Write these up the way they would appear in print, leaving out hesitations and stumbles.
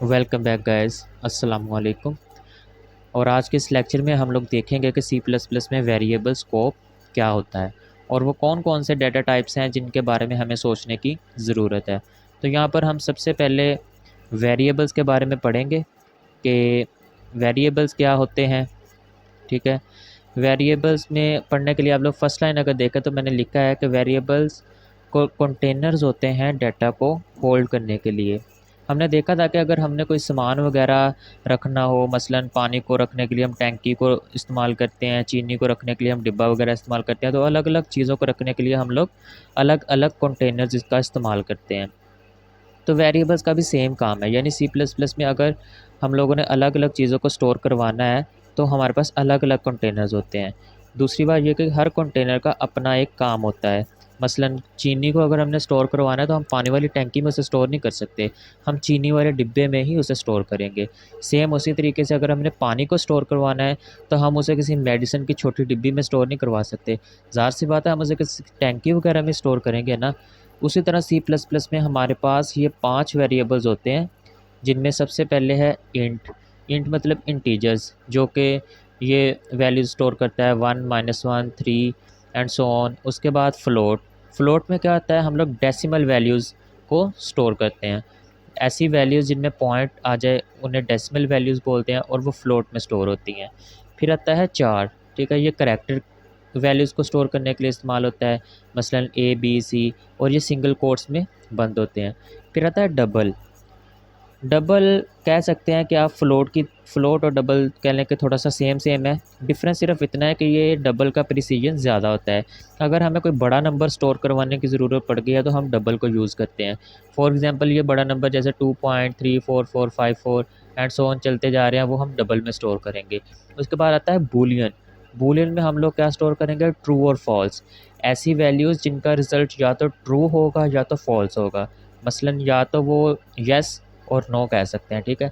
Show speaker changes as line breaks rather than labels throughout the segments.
Welcome back guys, अस्सलाम वालेकुम। और आज के इस लेक्चर में हम लोग देखेंगे कि सी प्लस प्लस में वेरिएबल स्कोप क्या होता है और वो कौन कौन से डेटा टाइप्स हैं जिनके बारे में हमें सोचने की ज़रूरत है। तो यहाँ पर हम सबसे पहले वेरिएबल्स के बारे में पढ़ेंगे कि वेरिएबल्स क्या होते हैं। ठीक है, वेरिएबल्स में पढ़ने के लिए आप लोग फर्स्ट लाइन अगर देखें तो मैंने लिखा है कि वेरिएबल्स को कंटेनर्स होते हैं डाटा को होल्ड करने के लिए। हमने देखा था कि अगर हमने कोई सामान वगैरह रखना हो, मसलन पानी को रखने के लिए हम टैंकी को इस्तेमाल करते हैं, चीनी को रखने के लिए हम डिब्बा वगैरह इस्तेमाल करते हैं, तो अलग अलग चीज़ों को रखने के लिए हम लोग अलग अलग कंटेनर्स इसका इस्तेमाल करते हैं। तो वेरिएबल्स का भी सेम काम है, यानी सी प्लस प्लस में अगर हम लोगों ने अलग अलग चीज़ों को स्टोर करवाना है तो हमारे पास अलग अलग कंटेनर्स होते हैं। दूसरी बात ये कि हर कंटेनर का अपना एक काम होता है। मसलन चीनी को अगर हमने स्टोर करवाना है तो हम पानी वाली टैंकी में उसे स्टोर नहीं कर सकते, हम चीनी वाले डिब्बे में ही उसे स्टोर करेंगे। सेम उसी तरीके से अगर हमने पानी को स्टोर करवाना है तो हम उसे किसी मेडिसिन की छोटी डिब्बी में स्टोर नहीं करवा सकते, ज़ाहिर सी बात है हम उसे किसी टैंकी वगैरह में स्टोर करेंगे ना। उसी तरह सी प्लस प्लस में हमारे पास ये 5 वेरिएबल्स होते हैं, जिनमें सबसे पहले है इंट। इंट मतलब इंटीजर्स, जो कि ये वैल्यू स्टोर करता है 1, -1, 3 एंड सो ऑन। उसके बाद फ्लोट। फ्लोट में क्या होता है, हम लोग डेसिमल वैल्यूज़ को स्टोर करते हैं। ऐसी वैल्यूज़ जिनमें पॉइंट आ जाए उन्हें डेसिमल वैल्यूज़ बोलते हैं और वो फ्लोट में स्टोर होती हैं। फिर आता है चार। ठीक है, ये करैक्टर वैल्यूज़ को स्टोर करने के लिए इस्तेमाल होता है, मसलन ए बी सी, और ये सिंगल कोट्स में बंद होते हैं। फिर आता है डबल। डबल कह सकते हैं कि आप फ़्लोट और डबल कह लें कि थोड़ा सा सेम सेम है। डिफरेंस सिर्फ इतना है कि ये डबल का प्रिसीजन ज़्यादा होता है। अगर हमें कोई बड़ा नंबर स्टोर करवाने की ज़रूरत पड़ गई है तो हम डबल को यूज़ करते हैं। फॉर एग्जांपल ये बड़ा नंबर जैसे 2.34454 एंड सो ऑन चलते जा रहे हैं, वो हम डबल में स्टोर करेंगे। उसके बाद आता है बूलियन। बूलियन में हम लोग क्या स्टोर करेंगे, ट्रू और फॉल्स। ऐसी वैल्यूज़ जिनका रिज़ल्ट या तो ट्रू होगा या तो फॉल्स होगा। मसलन या तो वो येस और नो कह सकते हैं। ठीक है,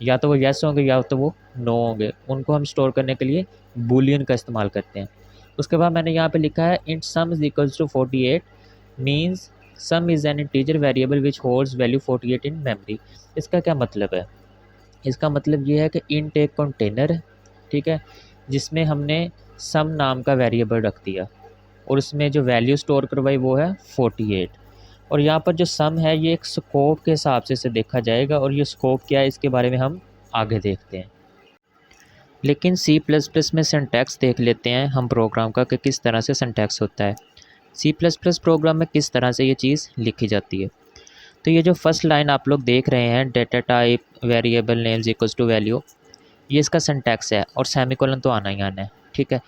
या तो वो येस होंगे या तो वो नो होंगे, उनको हम स्टोर करने के लिए बूलियन का इस्तेमाल करते हैं। उसके बाद मैंने यहाँ पे लिखा है int sum is equals to 48 means sum is an integer variable which holds value 48 in memory. इसका क्या मतलब है, इसका मतलब ये है कि इंट एक कंटेनर है, ठीक है, जिसमें हमने सम नाम का वेरिएबल रख दिया और उसमें जो वैल्यू स्टोर करवाई वो है 48। और यहाँ पर जो सम है ये एक स्कोप के हिसाब से इसे देखा जाएगा, और ये स्कोप क्या है इसके बारे में हम आगे देखते हैं। लेकिन सी प्लस प्लस में सिंटैक्स देख लेते हैं हम प्रोग्राम का कि किस तरह से सिंटैक्स होता है। सी प्लस प्लस प्रोग्राम में किस तरह से ये चीज़ लिखी जाती है। तो ये जो फर्स्ट लाइन आप लोग देख रहे हैं, data type variable names equals to value, ये इसका सिंटैक्स है और सेमीकोलन तो आना ही आना है। ठीक है,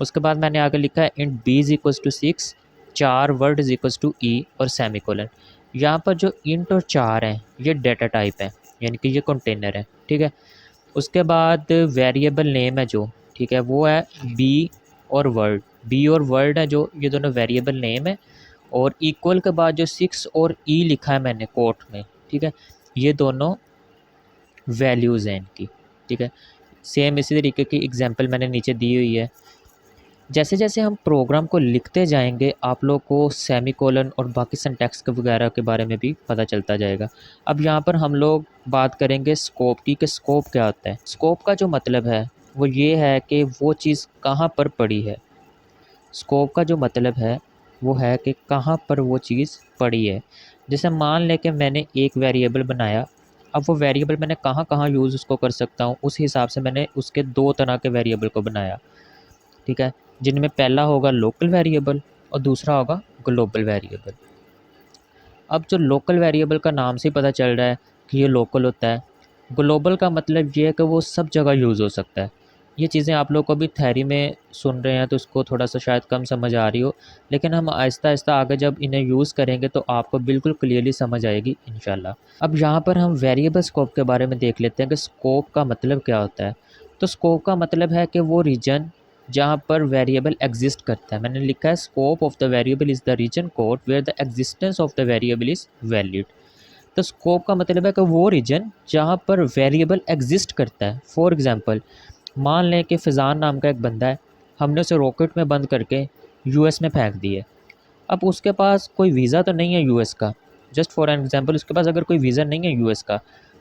उसके बाद मैंने आगे लिखा है int B is equals to 6, char word is equals to E और सेमीकोलन। यहाँ पर जो इंट और चार हैं ये डेटा टाइप है, यानी कि ये कंटेनर है। ठीक है, उसके बाद वेरिएबल नेम है जो, ठीक है, वो है बी और वर्ड। बी और वर्ड है जो, ये दोनों वेरिएबल नेम है। और इक्वल के बाद जो 6 और ई लिखा है मैंने कोट में, ठीक है, ये दोनों वैल्यूज़ हैं इनकी। ठीक है, सेम इसी तरीके की एग्जांपल मैंने नीचे दी हुई है। जैसे जैसे हम प्रोग्राम को लिखते जाएंगे आप लोग को सेमीकोलन और बाकी सिंटैक्स के वगैरह के बारे में भी पता चलता जाएगा। अब यहाँ पर हम लोग बात करेंगे स्कोप की, कि स्कोप क्या होता है। स्कोप का जो मतलब है वो ये है कि वो चीज़ कहाँ पर पड़ी है। स्कोप का जो मतलब है वो है कि कहाँ पर वो चीज़ पड़ी है। जैसे मान लें कि मैंने एक वेरिएबल बनाया, अब वो वेरिएबल मैंने कहाँ कहाँ यूज़ उसको कर सकता हूँ, उस हिसाब से मैंने उसके दो तरह के वेरिएबल को बनाया। ठीक है, जिनमें पहला होगा लोकल वेरिएबल और दूसरा होगा ग्लोबल वेरिएबल। अब जो लोकल वेरिएबल का नाम से ही पता चल रहा है कि ये लोकल होता है। ग्लोबल का मतलब ये है कि वो सब जगह यूज़ हो सकता है। ये चीज़ें आप लोग को भी थ्योरी में सुन रहे हैं तो उसको थोड़ा सा शायद कम समझ आ रही हो, लेकिन हम आहिस्ता आहिस्ता आगे जब इन्हें यूज़ करेंगे तो आपको बिल्कुल क्लियरली समझ आएगी इंशाल्लाह। अब यहाँ पर हम वेरिएबल स्कोप के बारे में देख लेते हैं कि स्कोप का मतलब क्या होता है। तो स्कोप का मतलब है कि वो रीजन जहाँ पर वेरिएबल एग्जिस्ट करता है। मैंने लिखा है scope of the variable is the region code where the existence of the variable is valid. तो स्कोप का मतलब है कि वो रीजन जहाँ पर वेरिएबल एग्जिस्ट करता है। फॉर एग्जांपल मान लें कि फ़िज़ान नाम का एक बंदा है, हमने उसे रॉकेट में बंद करके यूएस में फेंक दिए। अब उसके पास कोई वीज़ा तो नहीं है यूएस का, जस्ट फॉर एन एग्जांपल उसके पास अगर कोई वीज़ा नहीं है यूएस का,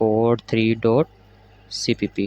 code3.cpp،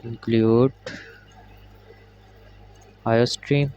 #include iostream،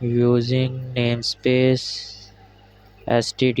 using namespace std،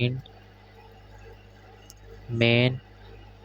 int main،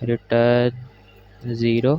return 0،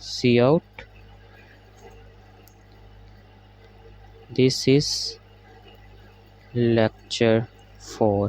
cout this is lecture 4،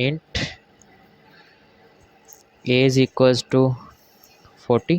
int age = 40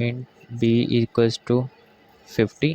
int b = 50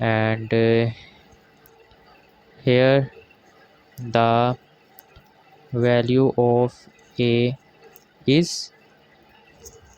and here the value of a is،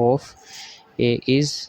of a is،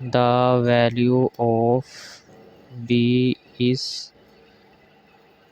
the value of b is،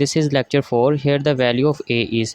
this is lecture 4 here the value of a is،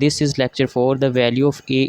this is lecture 4 the value of a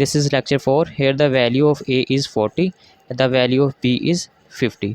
this is lecture 4 here the value of a is 40 the value of b is 50،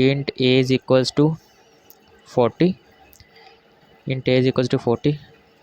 int a = 40 int a = 40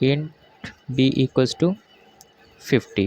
int b = 50،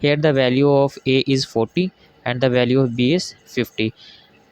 here the value of a is 40 and the value of b is 50۔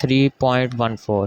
3.14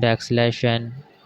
\n،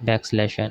\n.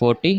40،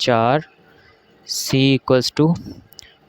4 C =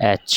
H.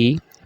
E.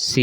C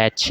H.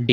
D.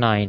9،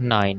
9،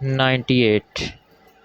98،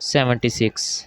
76،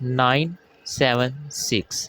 976۔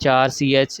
4 CH،